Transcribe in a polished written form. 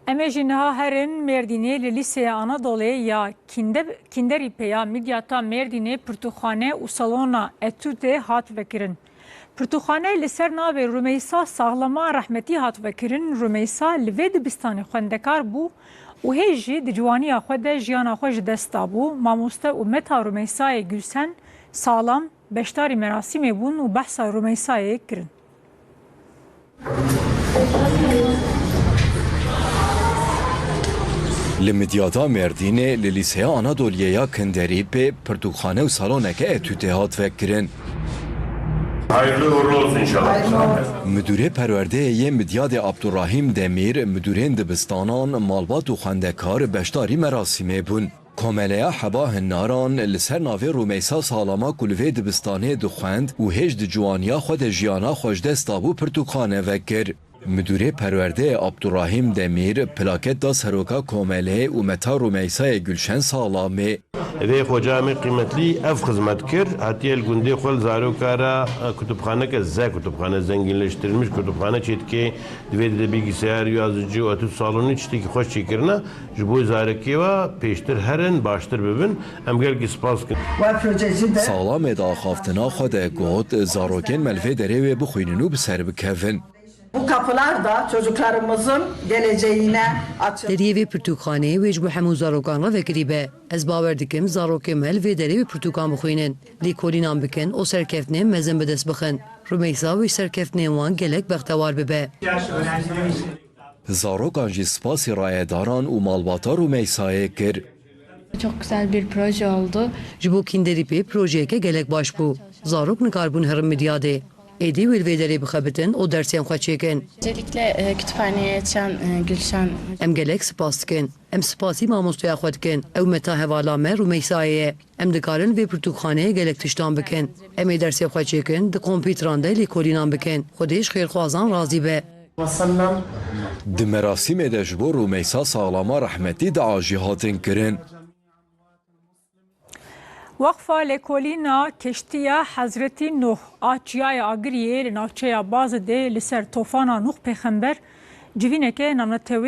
Emejinha herin Merdinê li Lîseya Anadolu'ya ya kinderî peya midyata Merdinê pirtûxane û salona etûdê hat vekirin. Pirtûxane li ser navê Rûmeysa Saxlama Rehmetî hat vekirin. Rûmeysa li vê dibistanê xwendekar bû û hê jî di ciwaniya xwe de jiyana xwe ji dest dabû. Mamoste û meta Rûmeysayê Gülsen Salam beşdarî merasîmê bûn û behsa Rûmeysayê kirin. Li midyata Merdînê li Lîseya Anadolu'ya kinderîpê pirtûxane û saloneke etûdê hat vekirin. Hayırlı uğurlu olsun inşallah. Müdürê perwerdeyê Midyadê Abdurrahîm Demîr, müdürên dibistanan, malbat û xwendekar beşdarî merasîmê bûn. Komeleya Hebahên Naran li ser navê Rûmeysa Salama ku li vê dibistanê dixwend û hêj di ciwaniya xwe de jiyana xwe ji dest dabû pirtûxane vekir. Müdürê perwerdeyê Abdurrahîm Demîr plaket da seroka Komelê û meta Rûmeysayê Gülşen Salamê. Vê xwecamê qîmetlî ev xizmet kir. Hatiye li gundê xwe li zarokara kutupxaneke Z kutupxane zenginleştirilmiş kutupxane çêdikê divê de bilgisayar yazıcı û etûd salonî tiştekî xweş çêkirine ji bo zarekê we pêştir herin baştir bibin. Em gelekî spas kin. Salamê da axaftina xwe de got zarokên me li vê derê wê bixwînin û bi ser bikevin. Bu kapılar da çocuklarımızın geleceğine açık. Deriyê vê pirtûkxaneyê wê ji bo hemû zarokan re vekirî be. Ez bawer dikim zarokê me li vê derê wê pirtûkan bixwînin. Lêkolînan bikin û serkeftinên mezin bi dest bixin. Rûmeysa wê serkeftinên wan gelek bextewar bibe. Zarokan jî spasî rayedaran û malbata Rûmeysayê kir. Çok güzel bir proje oldu. Ji bo kinderîpê projeyeke gelek baş bû. Zarok nikarbûn herin midyadê. Êdî wê li vê derê bixebitin û dersên xwe çêkin. Özellikle kütüphaneye yetişen Gülşen. Em gelek spas dikin. Em spasî mamosteya xwe dikin. Ew meta hevala me Rûmeysayê ye. Em dikarin vê pirtûkxaneyê gelek tiştan bikin. Em ê dersê xwe çêkin, di kompîteran de lêkolînan bikin. Xwedê ji xêrxwazan razî be. Di merasîmê de ji bo Rûmeysa Saxlama Rehmetî de ajî hatin kirin. Vakfa Lêkolîna Keştiya Hezretî Nuh a Çiyaya Agiriyê li navçeya Bazidê li ser tofana Nuh pêxember civîneke namnetewî